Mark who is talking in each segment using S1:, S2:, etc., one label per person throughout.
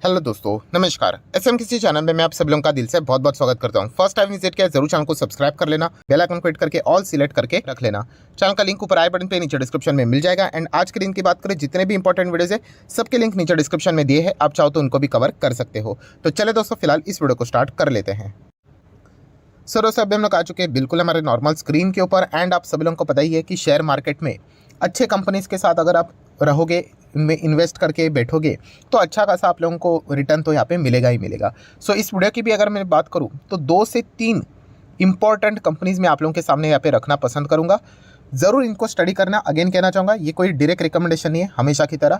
S1: Hello दोस्तों, नमस्कार। SMKC channel में मैं आप सब लोगों का दिल से बहुत बहुत स्वागत करता हूं। फर्स्ट टाइम विजिट किया जरूर चैनल को सब्सक्राइब कर लेना, बेल आइकन को हिट करके ऑल सिलेक्ट करके रख लेना। चैनल का लिंक ऊपर आई बटन पे नीचे डिस्क्रिप्शन में मिल जाएगा। एंड आज के दिन की बात करें, जितने भी इंपॉर्टेंट वीडियोज है सबके लिंक नीचे डिस्क्रिप्शन में दिए हैं, आप चाहो तो उनको भी कवर कर सकते हो। तो चले दोस्तों, फिलहाल इस वीडियो को स्टार्ट कर लेते हैं। सर दोस्तों, अभी हम लोग आ चुके हैं बिल्कुल हमारे नॉर्मल स्क्रीन के ऊपर। एंड आप सभी लोगों को पता ही है कि शेयर मार्केट में अच्छे कंपनीज के साथ अगर आप रहोगे, इनमें इन्वेस्ट करके बैठोगे तो अच्छा खासा आप लोगों को रिटर्न तो यहाँ पे मिलेगा ही मिलेगा। सो इस वीडियो की भी अगर मैं बात करूँ तो 2 से 3 इंपॉर्टेंट कंपनीज मैं आप लोगों के सामने यहाँ पे रखना पसंद करूँगा। ज़रूर इनको स्टडी करना। अगेन कहना चाहूँगा, ये कोई डायरेक्ट रिकमेंडेशन नहीं है। हमेशा की तरह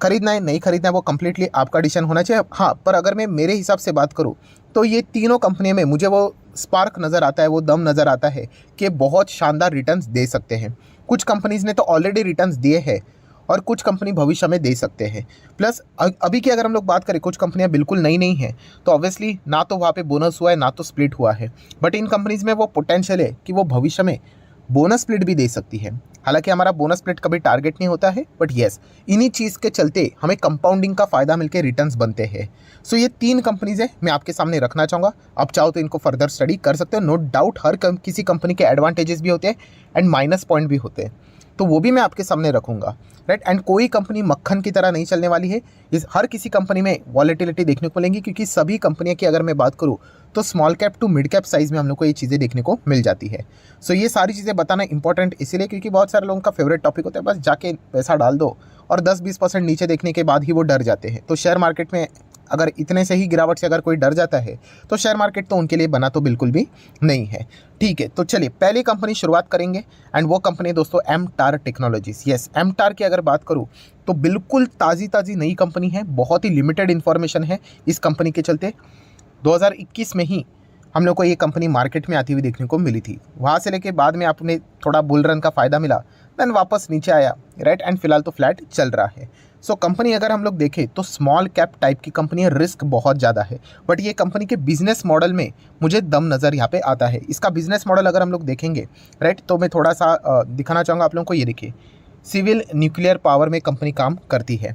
S1: खरीदना है नहीं खरीदना है वो कंप्लीटली आपका डिसीजन होना चाहिए। हाँ, पर अगर मैं मेरे हिसाब से बात करूँ तो ये तीनों कंपनियों में मुझे वो स्पार्क नज़र आता है, वो दम नज़र आता है कि बहुत शानदार रिटर्न्स दे सकते हैं। कुछ कंपनीज ने तो ऑलरेडी रिटर्न्स दिए हैं और कुछ कंपनी भविष्य में दे सकते हैं। प्लस अभी की अगर हम लोग बात करें, कुछ कंपनियां बिल्कुल नई नहीं हैं, तो ऑब्वियसली ना तो वहाँ पे बोनस हुआ है ना तो स्प्लिट हुआ है। बट इन कंपनीज में वो पोटेंशियल है कि वो भविष्य में बोनस स्प्लिट भी दे सकती है। हालांकि हमारा बोनस स्प्लिट कभी टारगेट नहीं होता है, बट येस, इन्हीं चीज़ के चलते हमें कंपाउंडिंग का फ़ायदा मिलकर रिटर्न्स बनते हैं। सो ये 3 कंपनीज है मैं आपके सामने रखना चाहूँगा। आप चाहो तो इनको फर्दर स्टडी कर सकते हो। नो डाउट हर किसी कंपनी के एडवांटेजेस भी होते हैं एंड माइनस पॉइंट भी होते हैं, तो वो भी मैं आपके सामने रखूँगा, राइट। एंड कोई कंपनी मक्खन की तरह नहीं चलने वाली है। इस हर किसी कंपनी में वॉलेटिलिटी देखने को मिलेंगी, क्योंकि सभी कंपनियों की अगर मैं बात करूँ तो small cap to mid cap size में हम लोग को ये चीज़ें देखने को मिल जाती है। सो ये सारी चीज़ें बताना इंपॉर्टेंट इसीलिए क्योंकि बहुत सारे लोगों का फेवरेट टॉपिक होता है बस जाके पैसा डाल दो और 10-20% नीचे देखने के बाद ही वो डर जाते हैं। तो शेयर मार्केट में अगर इतने से ही गिरावट से अगर कोई डर जाता है तो शेयर मार्केट तो उनके लिए बना तो बिल्कुल भी नहीं है। ठीक है, तो चलिए पहली कंपनी शुरुआत करेंगे। एंड वो कंपनी दोस्तों एमटार टेक्नोलॉजीज। यस, एमटार की अगर बात करूँ तो बिल्कुल ताज़ी नई कंपनी है। बहुत ही लिमिटेड इन्फॉर्मेशन है इस कंपनी के चलते। 2021 में ही हम लोग को ये कंपनी मार्केट में आती हुई देखने को मिली थी। वहाँ से लेके बाद में आपने थोड़ा बुल रन का फ़ायदा मिला, देन वापस नीचे आया, राइट। एंड फिलहाल तो फ्लैट चल रहा है। सो कंपनी अगर हम लोग देखें तो स्मॉल कैप टाइप की कंपनी है, रिस्क बहुत ज़्यादा है। बट ये कंपनी के बिजनेस मॉडल में मुझे दम नज़र यहाँ पे आता है। इसका बिजनेस मॉडल अगर हम लोग देखेंगे, राइट, तो मैं थोड़ा सा दिखाना चाहूँगा आप लोगों को। ये देखिए, सिविल न्यूक्लियर पावर में कंपनी काम करती है।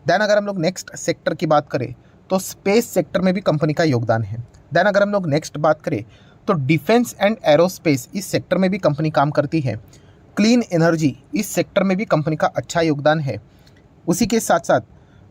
S1: देन अगर हम लोग नेक्स्ट सेक्टर की बात करें तो स्पेस सेक्टर में भी कंपनी का योगदान है। देन अगर हम लोग नेक्स्ट बात करें तो डिफेंस एंड एरोस्पेस इस सेक्टर में भी कंपनी काम करती है। क्लीन एनर्जी इस सेक्टर में भी कंपनी का अच्छा योगदान है। उसी के साथ साथ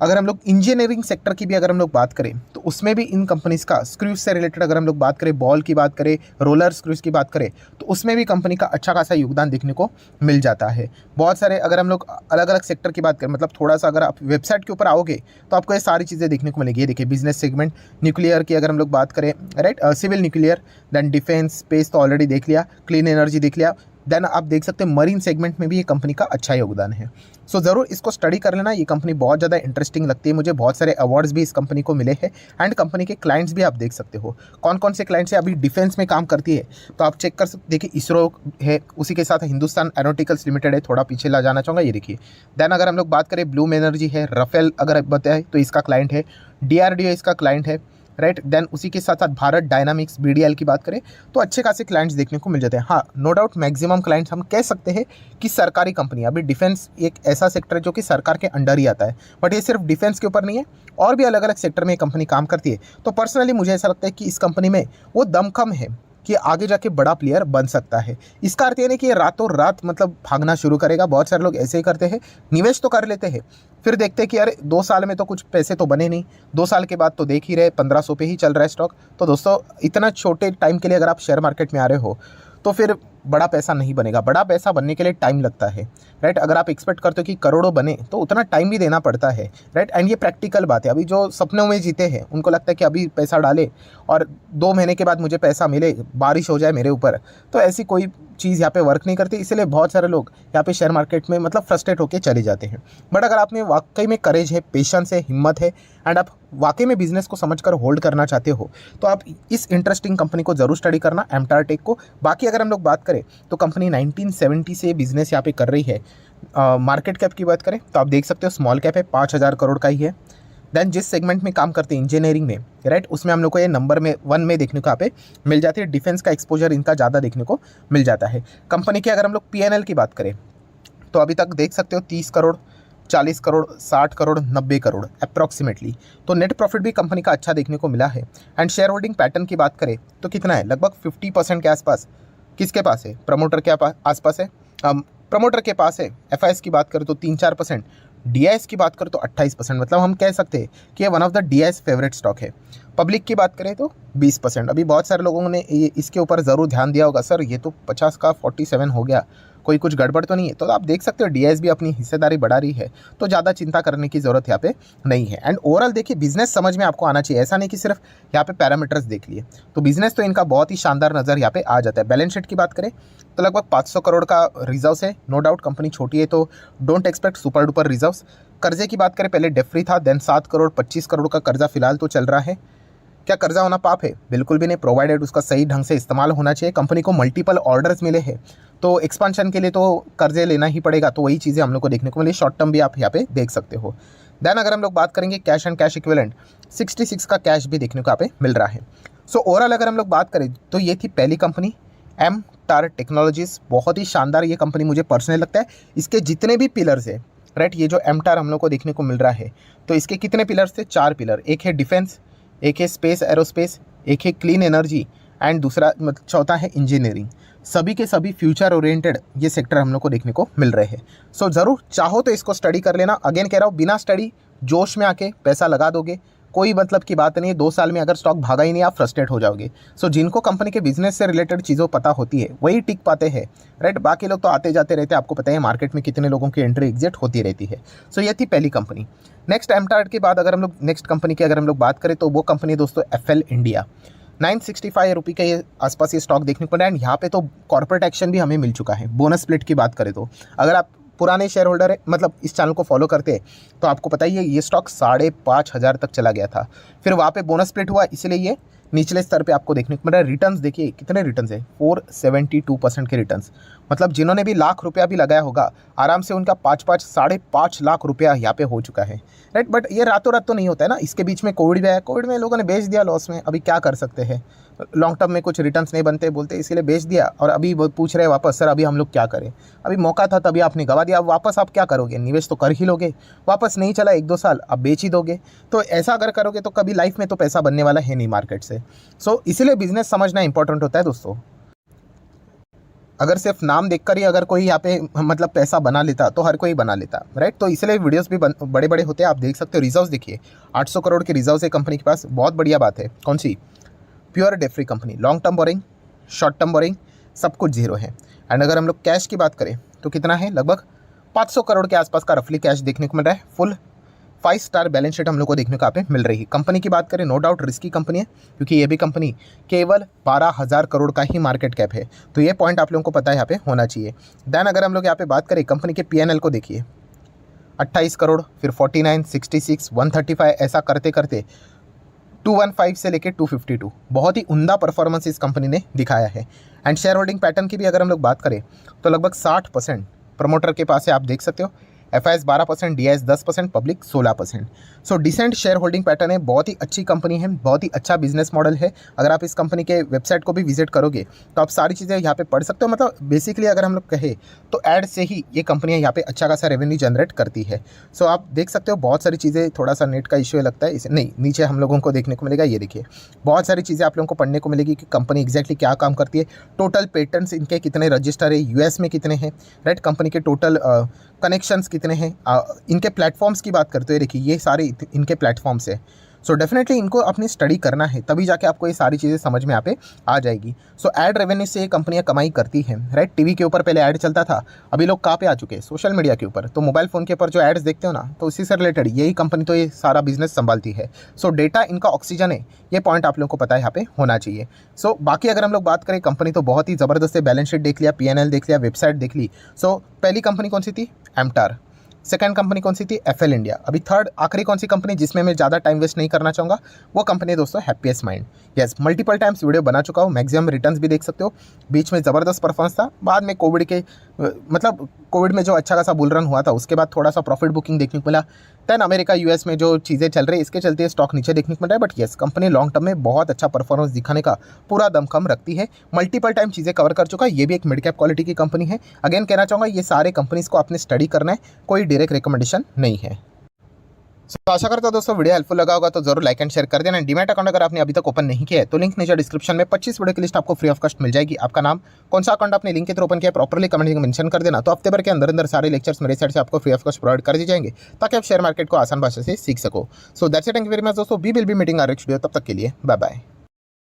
S1: अगर हम लोग इंजीनियरिंग सेक्टर की भी अगर हम लोग बात करें तो उसमें भी इन कंपनीज़ का स्क्रूज से रिलेटेड अगर हम लोग बात करें, बॉल की बात करें, रोलर स्क्रूज की बात करें, तो उसमें भी कंपनी का अच्छा खासा योगदान देखने को मिल जाता है। बहुत सारे अगर हम लोग अलग अलग सेक्टर की बात करें, मतलब थोड़ा सा अगर आप वेबसाइट के ऊपर आओगे तो आपको ये सारी चीज़ें देखने को मिलेगी। ये देखिए, बिजनेस सेगमेंट न्यूक्लियर की अगर हम लोग बात करें, right, civil nuclear, then defence, space तो ऑलरेडी देख लिया, क्लीन एनर्जी देख लिया। देन आप देख सकते हैं मरीन सेगमेंट में भी ये कंपनी का अच्छा योगदान है। सो ज़रूर इसको स्टडी कर लेना। ये कंपनी बहुत ज़्यादा इंटरेस्टिंग लगती है मुझे। बहुत सारे अवार्ड्स भी इस कंपनी को मिले हैं। एंड कंपनी के क्लाइंट्स भी आप देख सकते हो कौन कौन से क्लाइंट्स है। अभी डिफेंस में काम करती है तो आप चेक कर सकते, देखिए इसरो है, उसी के साथ हिंदुस्तान एरोनॉटिकल्स लिमिटेड है। थोड़ा पीछे ला जाना चाहूँगा, ये देखिए। देन अगर हम लोग बात करें ब्लूम एनर्जी है, राफेल अगर बताए तो इसका क्लाइंट है, DRDO इसका क्लाइंट है, राइट। देन उसी के साथ साथ भारत डायनामिक्स BDL की बात करें तो अच्छे खासे क्लाइंट्स देखने को मिल जाते हैं। हाँ, नो डाउट मैक्सिमम क्लाइंट्स हम कह सकते हैं कि सरकारी कंपनी। अभी डिफेंस एक ऐसा सेक्टर है जो कि सरकार के अंडर ही आता है, बट ये सिर्फ डिफेंस के ऊपर नहीं है, और भी अलग अलग सेक्टर में ये कंपनी काम करती है। तो पर्सनली मुझे ऐसा लगता है कि इस कंपनी में वो दमखम है कि आगे जाके बड़ा प्लेयर बन सकता है। इसका अर्थ ये नहीं कि ये रातों रात मतलब भागना शुरू करेगा। बहुत सारे लोग ऐसे ही करते हैं, निवेश तो कर लेते हैं, फिर देखते हैं कि यार 2 साल में तो कुछ पैसे तो बने नहीं, 2 साल के बाद तो देख ही रहे 1500 पे ही चल रहा है स्टॉक। तो दोस्तों, इतना छोटे टाइम के लिए अगर आप शेयर मार्केट में आ रहे हो तो फिर बड़ा पैसा नहीं बनेगा। बड़ा पैसा बनने के लिए टाइम लगता है, राइट। अगर आप एक्सपेक्ट करते हो कि करोड़ों बने तो उतना टाइम भी देना पड़ता है, राइट। एंड ये प्रैक्टिकल बात है। अभी जो सपनों में जीते हैं उनको लगता है कि अभी पैसा डाले और 2 महीने के बाद मुझे पैसा मिले, बारिश हो जाए मेरे ऊपर, तो ऐसी कोई चीज़ यहाँ पे वर्क नहीं करती। इसलिए बहुत सारे लोग यहाँ पे शेयर मार्केट में मतलब फ्रस्ट्रेट होकर चले जाते हैं। बट अगर आप में वाकई में करेज है, पेशेंस है, हिम्मत है, एंड आप वाकई में बिजनेस को समझकर होल्ड करना चाहते हो तो आप इस इंटरेस्टिंग कंपनी को जरूर स्टडी करना, एमटार टेक को। बाकी अगर हम लोग बात करें तो कंपनी 1970 से बिजनेस यहाँ पे कर रही है। मार्केट कैप की बात करें तो आप देख सकते हो स्मॉल कैप है, 5000 करोड़ का ही है। देन जिस सेगमेंट में काम करते हैं इंजीनियरिंग में, राइट, उसमें हम लोग को ये नंबर में 1 में देखने को यहाँ पे मिल जाती है। डिफेंस का एक्सपोजर इनका ज़्यादा देखने को मिल जाता है। कंपनी की अगर हम लोग PNL की बात करें तो अभी तक देख सकते हो 30 करोड़ 40 करोड़, 60 करोड़, 90 करोड़ अप्रॉक्सीमेटली। तो नेट प्रॉफिट भी कंपनी का अच्छा देखने को मिला है। एंड शेयर होल्डिंग पैटर्न की बात करें तो कितना है, लगभग 50% के आसपास किसके पास है, प्रमोटर के आसपास है, प्रमोटर के पास है। एफआईएस की बात करें तो 3-4%, डीआईएस की बात करें तो 28%। मतलब हम कह सकते हैं कि ये one of the DIIs favourite stock है। पब्लिक की बात करें तो 20%। अभी बहुत सारे लोगों ने इसके ऊपर ज़रूर ध्यान दिया होगा, सर ये तो 50 का 47 हो गया, कोई कुछ गड़बड़ तो नहीं है। तो आप देख सकते हो डीआईएस भी अपनी हिस्सेदारी बढ़ा रही है, तो ज़्यादा चिंता करने की ज़रूरत यहाँ पे नहीं है। एंड ओवरऑल देखिए बिजनेस समझ में आपको आना चाहिए, ऐसा नहीं कि सिर्फ यहाँ पे पैरामीटर्स देख लिए। तो बिजनेस तो इनका बहुत ही शानदार नज़र यहाँ पे आ जाता है। बैलेंस शीट की बात करें तो लगभग 500 करोड़ का रिजर्व्स है। नो डाउट कंपनी छोटी है तो don't expect super duper reserves. कर्जे की बात करें, पहले डेट फ्री था, देन 7 करोड़ 25 करोड़ का कर्जा फिलहाल तो चल रहा है। क्या कर्जा होना पाप है? बिल्कुल भी नहीं, प्रोवाइडेड उसका सही ढंग से इस्तेमाल होना चाहिए। कंपनी को मल्टीपल ऑर्डर्स मिले हैं, तो एक्सपांशन के लिए तो कर्जे लेना ही पड़ेगा। तो वही चीज़ें हम लोग को देखने को मिली। शॉर्ट टर्म भी आप यहाँ पे देख सकते हो। देन अगर हम लोग बात करेंगे कैश एंड कैश इक्विवेलेंट, 66 का कैश भी देखने को यहाँ पे मिल रहा है। सो ओवरऑल अगर हम लोग बात करें तो ये थी पहली कंपनी, एमटार टेक्नोलॉजीज। बहुत ही शानदार ये कंपनी मुझे पर्सनली लगता है। इसके जितने भी पिलर्स है, राइट, ये जो एमटार हम लोग को देखने को मिल रहा है, तो इसके कितने पिलर्स थे? 4 पिलर। एक है डिफेंस, एक है स्पेस एरोस्पेस, एक है क्लीन एनर्जी एंड दूसरा चौथा है इंजीनियरिंग। सभी के सभी फ्यूचर ओरिएंटेड ये सेक्टर हम लोग को देखने को मिल रहे हैं। सो ज़रूर चाहो तो इसको स्टडी कर लेना। अगेन कह रहा हूँ, बिना स्टडी जोश में आके पैसा लगा दोगे, कोई मतलब की बात नहीं है। 2 साल में अगर स्टॉक भागा ही नहीं, आप फ्रस्ट्रेट हो जाओगे। सो जिनको कंपनी के बिजनेस से रिलेटेड चीज़ों पता होती है वही टिक पाते हैं, राइट। बाकी लोग तो आते जाते रहते हैं, आपको पता है मार्केट में कितने लोगों की एंट्री एग्जिट होती रहती है। सो ये थी पहली कंपनी। नेक्स्ट एमटार के बाद अगर हम लोग नेक्स्ट कंपनी की अगर हम लोग बात करें तो वो कंपनी दोस्तों एफएल इंडिया। 965 रुपये के आसपास ये स्टॉक देखने को मिला। एंड यहाँ पे तो कॉर्पोरेट एक्शन भी हमें मिल चुका है। बोनस स्प्लिट की बात करें तो अगर आप पुराने शेयर होल्डर है, मतलब इस चैनल को फॉलो करते हैं, तो आपको पता ही है ये स्टॉक 5,500 तक चला गया था। फिर वहाँ पे बोनस स्प्लिट हुआ, इसलिए ये निचले स्तर पे आपको देखने को मिल रहा है। रिटर्न्स देखिए कितने रिटर्न्स है, 472% के रिटर्न्स। मतलब जिन्होंने भी लाख रुपया भी लगाया होगा, आराम से उनका 5-5, 5.5 लाख रुपया यहाँ पे हो चुका है, राइट। बट ये रातों रात तो नहीं होता है ना। इसके बीच में कोविड भी आया, कोविड में लोगों ने बेच दिया लॉस में। अभी क्या कर सकते हैं, लॉन्ग टर्म में कुछ रिटर्न्स नहीं बनते बोलते, इसलिए बेच दिया। और अभी वो पूछ रहे हैं वापस, सर अभी हम लोग क्या करें, अभी मौका था तभी आपने गवा दिया, अब वापस आप क्या करोगे? निवेश तो कर ही लोगे, वापस नहीं चला 1-2 साल, अब बेच ही दोगे। तो ऐसा अगर करोगे तो कभी लाइफ में तो पैसा बनने वाला है नहीं मार्केट से। सो इसीलिए बिजनेस समझना इंपॉर्टेंट होता है दोस्तों। अगर सिर्फ नाम देखकर ही अगर कोई यहाँ पे मतलब पैसा बना लेता तो हर कोई बना लेता, राइट। तो इसलिए वीडियोस भी बड़े बड़े होते हैं। आप देख सकते हो रिजर्व्स देखिए, 800 करोड़ के रिजर्व्स है कंपनी के पास। बहुत बढ़िया बात है। कौन सी? Pure debt free company. Long term boring, short term boring, सब कुछ जीरो है। एंड अगर हम लोग कैश की बात करें तो कितना है, लगभग 500 करोड़ के आसपास का रफली कैश देखने को मिल रहा है। फुल 5 स्टार बैलेंस शीट हम लोग को देखने को यहाँ पे मिल रही है। कंपनी की बात करें, नो डाउट रिस्की कंपनी है, क्योंकि ये भी कंपनी केवल 12,000 करोड़ का ही मार्केट कैप है। तो ये पॉइंट आप लोगों को पता है यहाँ पे होना चाहिए। देन अगर हम लोग यहाँ पे बात करें कंपनी के पीएनएल को देखिए, 28 करोड़, फिर 49, 66, 135, ऐसा करते करते 215 से लेके 252, बहुत ही उम्दा परफॉर्मेंस इस कंपनी ने दिखाया है। एंड शेयर होल्डिंग पैटर्न की भी अगर हम लोग बात करें तो लगभग 60% प्रमोटर के पास है, आप देख सकते हो। FIIs 12%, DIIs 10%, public 16%। So decent share holding pattern है, बहुत ही अच्छी कंपनी है, बहुत ही अच्छा बिजनेस मॉडल है। अगर आप इस कंपनी के वेबसाइट को भी विजिट करोगे तो आप सारी चीज़ें यहाँ पे पढ़ सकते हो। मतलब बेसिकली अगर हम लोग कहें तो ऐड से ही ये कंपनियाँ यहाँ पे अच्छा खासा रेवेन्यू जनरेट करती है। सो आप देख सकते हो बहुत सारी चीज़ें, थोड़ा सा नेट का इश्यू लगता है इसे, नहीं नीचे हम लोगों को देखने को मिलेगा। ये देखिए बहुत सारी चीज़ें आप लोगों को पढ़ने को मिलेगी कि कंपनी एग्जैक्टली क्या काम करती है। टोटल पेटेंट्स इनके कितने रजिस्टर है, यूएस में कितने हैं, राइट। कंपनी के टोटल कनेक्शंस कितने हैं, इनके प्लेटफॉर्म्स की बात करते हुए देखिए ये सारे इनके प्लेटफॉर्म्स है। सो डेफिनेटली इनको अपनी स्टडी करना है, तभी जाके आपको ये सारी चीज़ें समझ में यहाँ पे आ जाएगी। सो ऐड रेवेन्यू से ये कंपनियाँ कमाई करती हैं, राइट। टीवी के ऊपर पहले ऐड चलता था, अभी लोग कहाँ पे आ चुके हैं, सोशल मीडिया के ऊपर। तो मोबाइल फ़ोन के ऊपर जो एड्स देखते हो ना, तो उसी से रिलेटेड यही कंपनी तो ये सारा बिजनेस संभालती है। सो डेटा इनका ऑक्सीजन है, ये पॉइंट आप लोगों को पता है यहाँ पे होना चाहिए। सो बाकी अगर हम लोग बात करें, कंपनी तो बहुत ही ज़बरदस्त है। बैलेंस शीट देख लिया, पीएनएल देख लिया, वेबसाइट देख ली। सो पहली कंपनी कौन सी थी? एमटार। सेकंड कंपनी कौन सी थी? FL India. अभी थर्ड आखिरी कौन सी कंपनी जिसमें मैं ज़्यादा टाइम वेस्ट नहीं करना चाहूँगा, वो कंपनी है दोस्तों happiest mind. Yes, multiple times video बना चुका हूँ, मैक्सिमम रिटर्न्स भी देख सकते हो। बीच में ज़बरदस्त परफॉर्मेंस था, बाद में कोविड के मतलब कोविड में जो अच्छा खासा बुल रन हुआ था उसके बाद थोड़ा सा प्रॉफिट बुकिंग देखने को मिला। देन अमेरिका यूएस में जो चीज़ें चल रही है इसके चलते स्टॉक नीचे देखने को मिल रहा है। But yes, company long term में बहुत अच्छा परफॉर्मेंस दिखाने का पूरा दमखम रखती है। मल्टीपल टाइम चीज़ें कवर कर चुका है। ये भी एक मिड कैप क्वालिटी की कंपनी है। अगेन कहना चाहूँगा ये सारे कंपनीज को आपने स्टडी करना है, कोई डायरेक्ट रिकमेंडेशन नहीं है। तो आशा करता हूं दोस्तों वीडियो हेल्पफुल लगा होगा, तो जरूर लाइक एंड शेयर कर देना। डीमैट अकाउंट अगर आपने अभी तक ओपन नहीं किया है तो लिंक नीचे डिस्क्रिप्शन में 25 वीडियो की लिस्ट आपको फ्री ऑफ कॉस्ट मिल जाएगी। आपका नाम, कौन सा अकाउंट आपने लिंक के थ्रू ओपन किया, प्रॉपर्ली कमेंट में मेंशन कर देना। तो हफ्ते भर के अंदर सारे लेक्चर्स मेरे साइड से आपको फ्री ऑफ कॉस्ट प्रोवाइड कर दिए जाएंगे ताकि आप शेयर मार्केट को आसान भाषा से सीख सको। So that's it, thank you very much दोस्तों। We will be meeting our next video. तब तक के लिए बाय बाय।